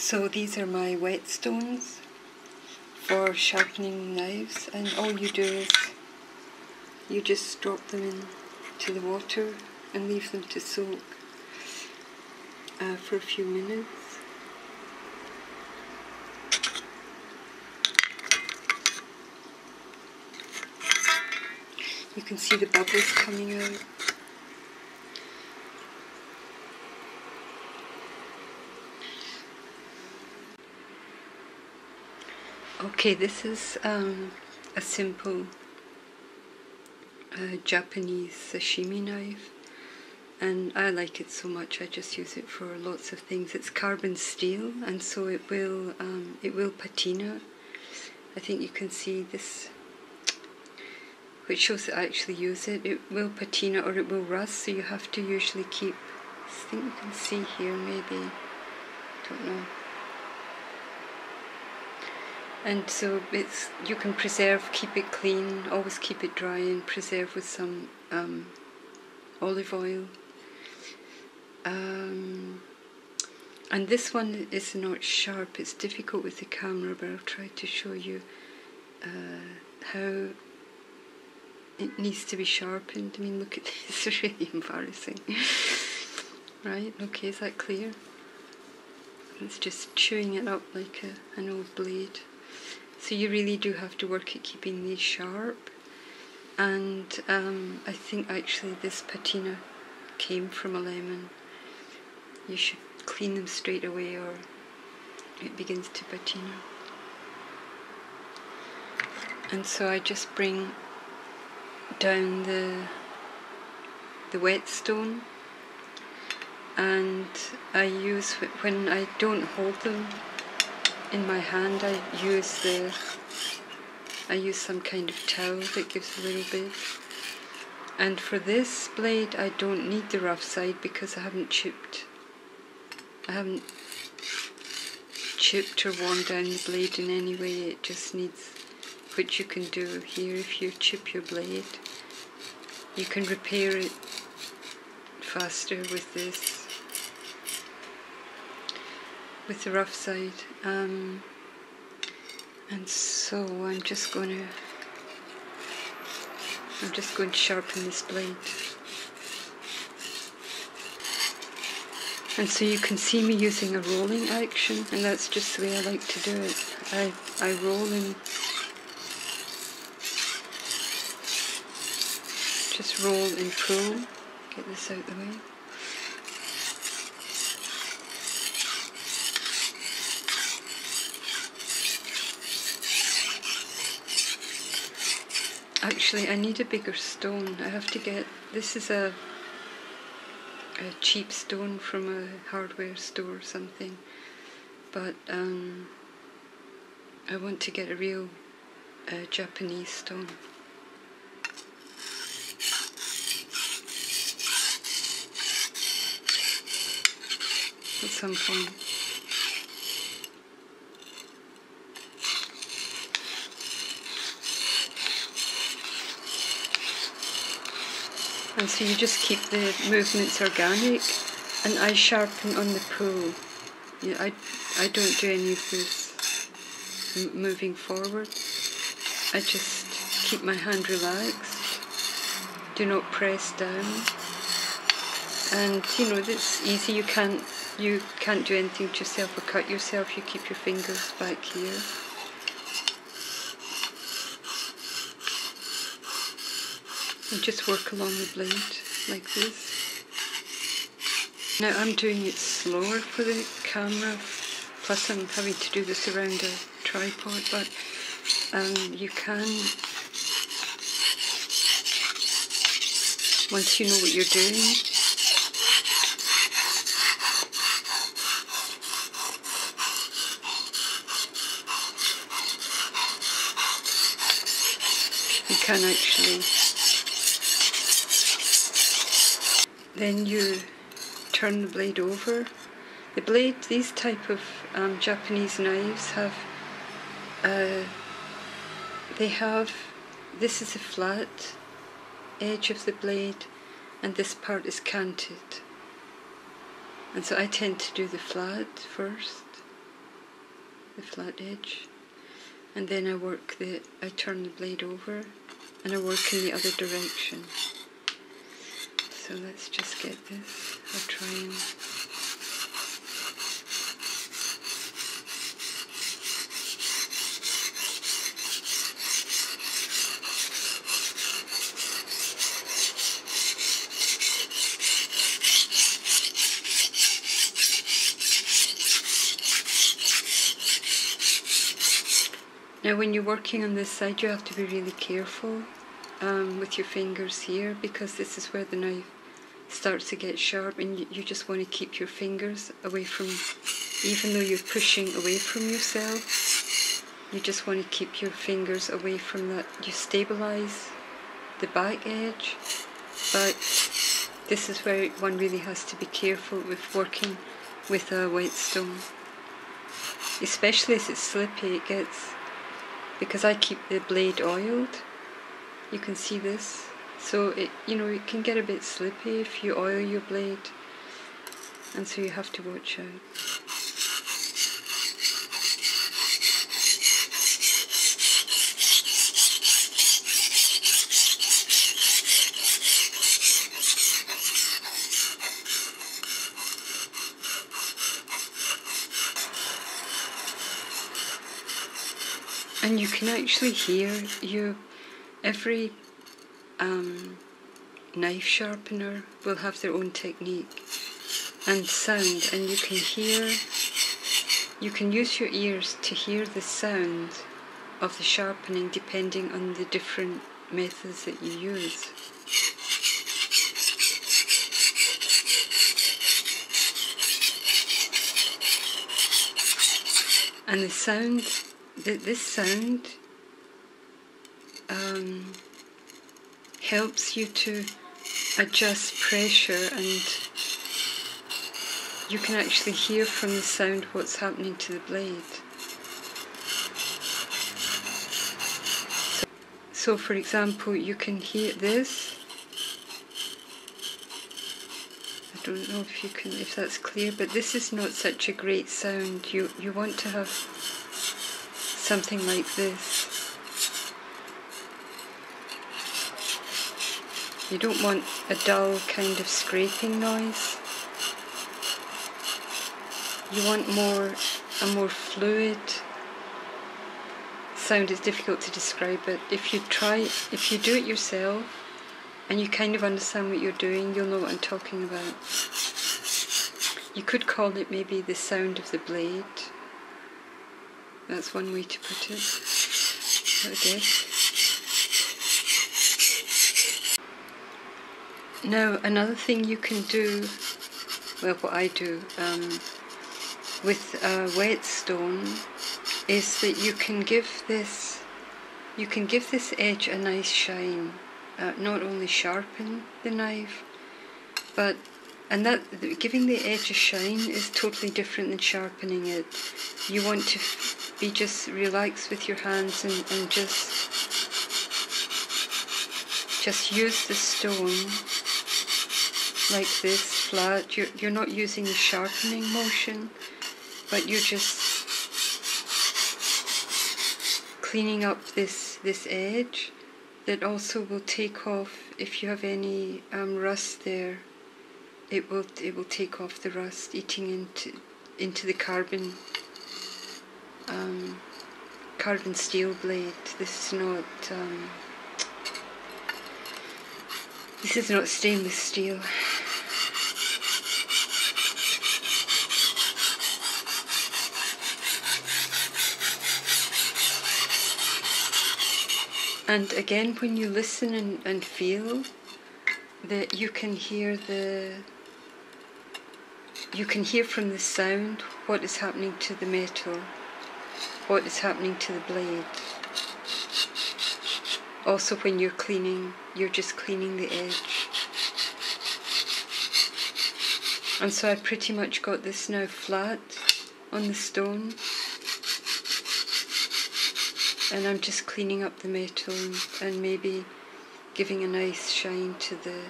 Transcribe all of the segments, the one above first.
So these are my whetstones for sharpening knives, and all you do is you just drop them into the water and leave them to soak for a few minutes. You can see the bubbles coming out. Okay, this is a simple Japanese sashimi knife, and I like it so much I just use it for lots of things. It's carbon steel, and so it will patina. I think you can see this, which shows that I actually use it. It will patina or it will rust, so you have to usually keep, I think you can see here maybe, don't know. And so you can preserve, keep it clean, always keep it dry, and preserve with some olive oil. And this one is not sharp. It's difficult with the camera, but I'll try to show you how it needs to be sharpened. I mean, look at this, it's really embarrassing. Right, okay, is that clear? It's just chewing it up like an old blade. So you really do have to work at keeping these sharp. And I think actually this patina came from a lemon. You should clean them straight away or it begins to patina. And so I just bring down the whetstone, and I use, when I don't hold them in my hand, I use some kind of towel that gives a little bit. And for this blade I don't need the rough side because I haven't chipped or worn down the blade in any way. It just needs, which you can do here if you chip your blade. You can repair it faster with this, with the rough side. And so I'm just going to sharpen this blade. And so you can see me using a rolling action, and that's just the way I like to do it. I roll and just roll and pull. Get this out the way. Actually, I need a bigger stone. I have to get, this is a cheap stone from a hardware store or something, but I want to get a real Japanese stone. At some point. And so you just keep the movements organic, and I sharpen on the pull. Yeah, I don't do any of this moving forward. I just keep my hand relaxed, do not press down. And you know, it's easy, you can't do anything to yourself or cut yourself. You keep your fingers back here. And just work along the blade like this. Now I'm doing it slower for the camera, plus I'm having to do this around a tripod, but you can, once you know what you're doing, you can actually, then you turn the blade over. The blade, these type of Japanese knives have, this is a flat edge of the blade and this part is canted. And so I tend to do the flat first. the flat edge, and then I turn the blade over and I work in the other direction. So let's just get this. I'll try and now when you're working on this side, you have to be really careful with your fingers here, because this is where the knife starts to get sharp, and you just want to keep your fingers away from, even though you're pushing away from yourself, you just want to keep your fingers away from that. You stabilize the back edge, but this is where one really has to be careful with working with a whetstone, especially as it's slippy. It gets, because I keep the blade oiled, you can see this, so it can get a bit slippy if you oil your blade, and so you have to watch out. And you can actually hear every knife sharpener will have their own technique and sound, and you can use your ears to hear the sound of the sharpening depending on the different methods that you use. And the sound, this sound helps you to adjust pressure, and you can actually hear from the sound what's happening to the blade. So for example, you can hear this. I don't know if that's clear, but this is not such a great sound. You want to have something like this. You don't want a dull kind of scraping noise. You want a more fluid sound. It's difficult to describe, but if you do it yourself and you kind of understand what you're doing, you'll know what I'm talking about. You could call it maybe the sound of the blade. That's one way to put it, I guess. Now, another thing you can do, well, what I do with whetstone is that you can give this edge a nice shine. Not only sharpen the knife, but giving the edge a shine is totally different than sharpening it. You want to be just relaxed with your hands and just use the stone like this, flat. You're not using the sharpening motion, but you're just cleaning up this edge that also will take off, if you have any rust there, it will take off the rust, eating into the carbon steel blade. This is not stainless steel. And again, when you listen and feel, that you can hear from the sound what is happening to the metal, what is happening to the blade. Also, when you're cleaning, you're just cleaning the edge. And so I pretty much got this now flat on the stone, and I'm just cleaning up the metal and maybe giving a nice shine to the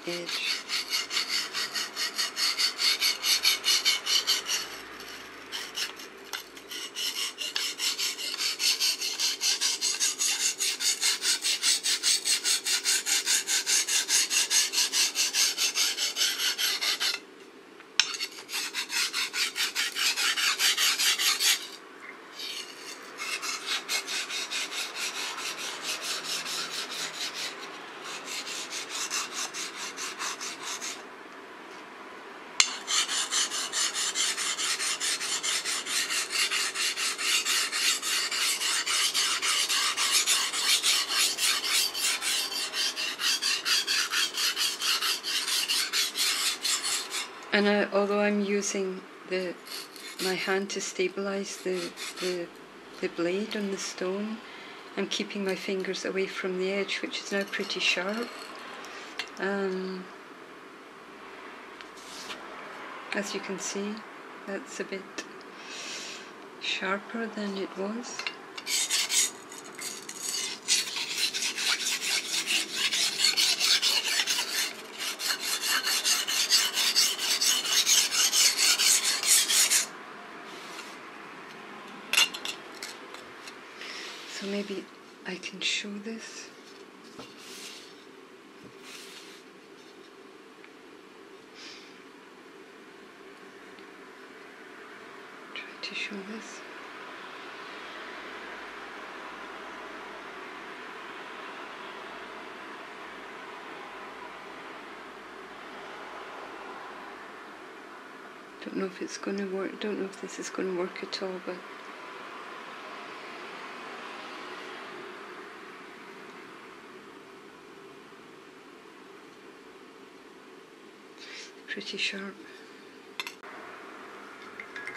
edge. And although I'm using my hand to stabilise the blade on the stone, I'm keeping my fingers away from the edge, which is now pretty sharp. As you can see, that's a bit sharper than it was. So maybe I can show this. Try to show this. Don't know if it's going to work. Don't know if this is going to work at all, but pretty sharp.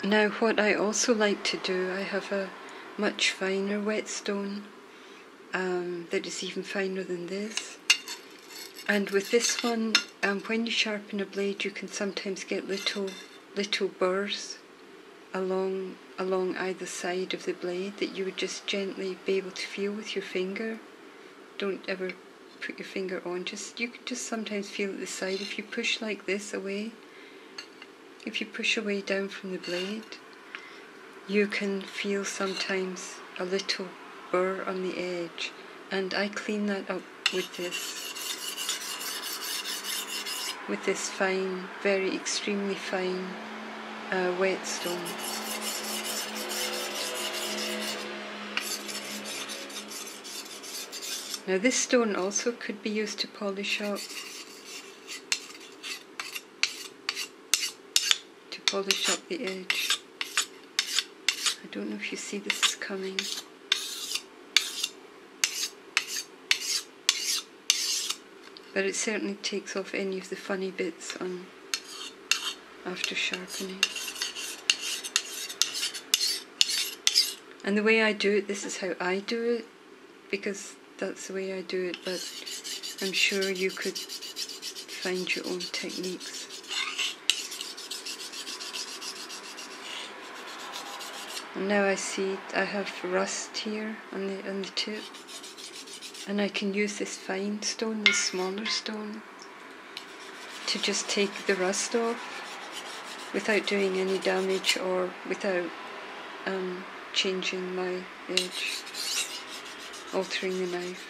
Now what I also like to do, I have a much finer whetstone that is even finer than this. And with this one, when you sharpen a blade, you can sometimes get little burrs along either side of the blade that you would just gently be able to feel with your finger. Don't ever put your finger on, you can just sometimes feel at the side. If you push like this away, if you push away down from the blade, you can feel sometimes a little burr on the edge, and I clean that up with this fine, very extremely fine whetstone. Now this stone also could be used to polish up the edge. I don't know if you see this is coming. But it certainly takes off any of the funny bits after sharpening. And the way I do it, this is how I do it, because that's the way I do it, but I'm sure you could find your own techniques. And now I see I have rust here on the tip, and I can use this fine stone, this smaller stone, to just take the rust off without doing any damage or without changing my edge, altering the knife.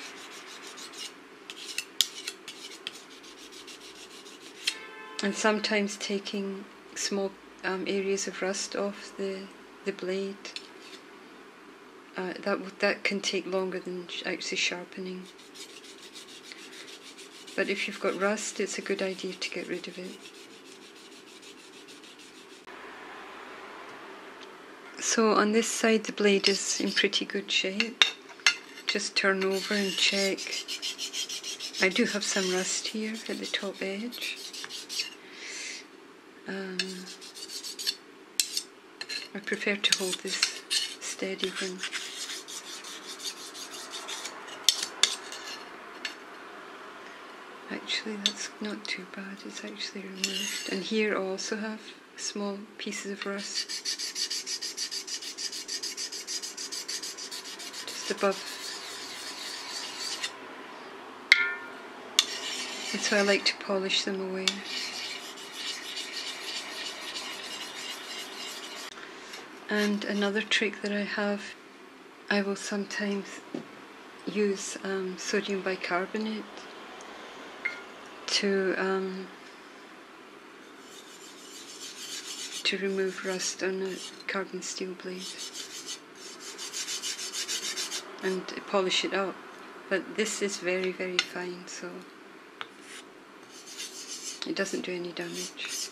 And sometimes taking small areas of rust off the blade, that can take longer than actually sharpening. But if you've got rust, it's a good idea to get rid of it. So on this side the blade is in pretty good shape. Just turn over and check. I do have some rust here at the top edge. I prefer to hold this steady when actually that's not too bad, it's actually removed. And here I also have small pieces of rust just above. And so I like to polish them away. And another trick that I have, I will sometimes use sodium bicarbonate to remove rust on a carbon steel blade and polish it up. But this is very, very fine, so it doesn't do any damage.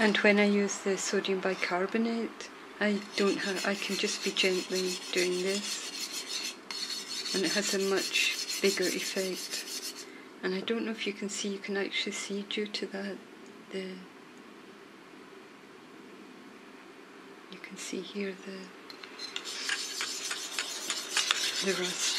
And when I use the sodium bicarbonate, I can just be gently doing this, and it has a much bigger effect. And I don't know if you can see, you can actually see due to that, you can see here the rust.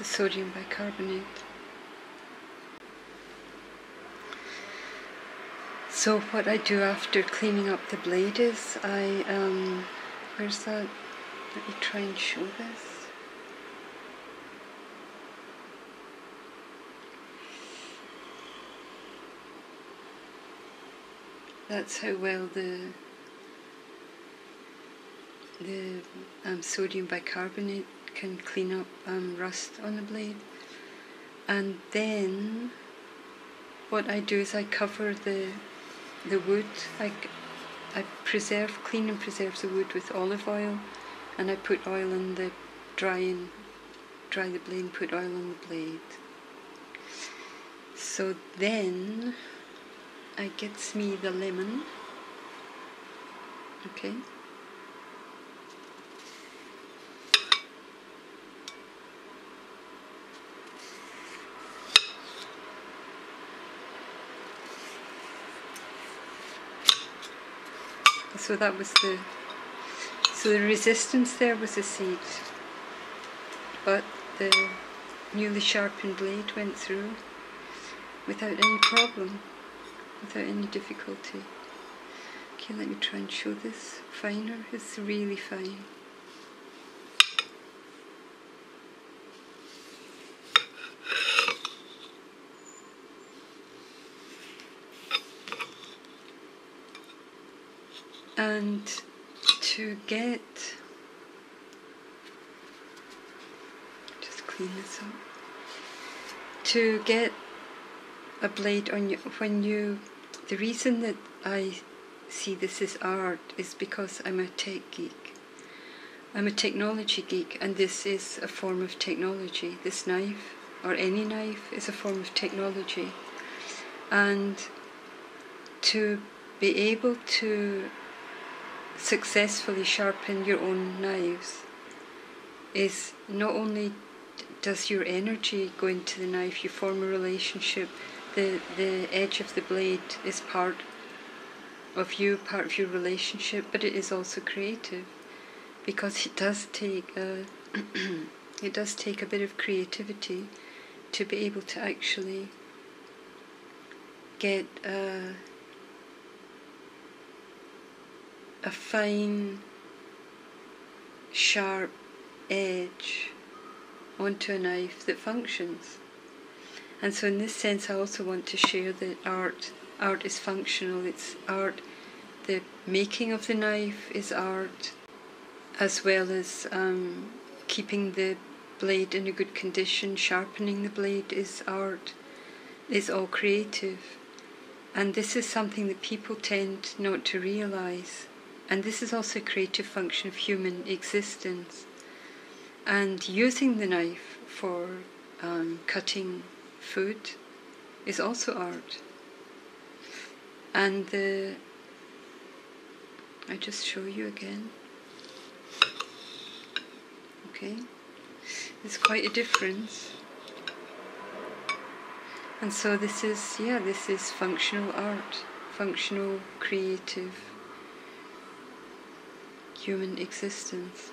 Sodium bicarbonate. So what I do after cleaning up the blade is where's that? Let me try and show this. That's how well the sodium bicarbonate can clean up rust on the blade. And then what I do is I cover the wood. I clean and preserve the wood with olive oil, and I put oil in the dry the blade and put oil on the blade. So then I gets me the lemon, okay. So that was the resistance there was a seed, but the newly sharpened blade went through without any problem, without any difficulty. Okay, let me try and show this finer. It's really fine. And to get, just clean this up, to get a blade on you, the reason that I see this as art is because I'm a tech geek. I'm a technology geek, and this is a form of technology. This knife, or any knife, is a form of technology. And to be able to successfully sharpen your own knives is not only does your energy go into the knife, you form a relationship, the edge of the blade is part of you, part of your relationship, but it is also creative, because it does take a bit of creativity to be able to actually get a fine, sharp edge onto a knife that functions. And so in this sense I also want to share that art is functional. It's art. The making of the knife is art, as well as keeping the blade in a good condition. Sharpening the blade is art. It's all creative. And this is something that people tend not to realise. And this is also a creative function of human existence. And using the knife for cutting food is also art. And I just show you again. Okay, there's quite a difference. And so this is functional art, functional, creative, human existence.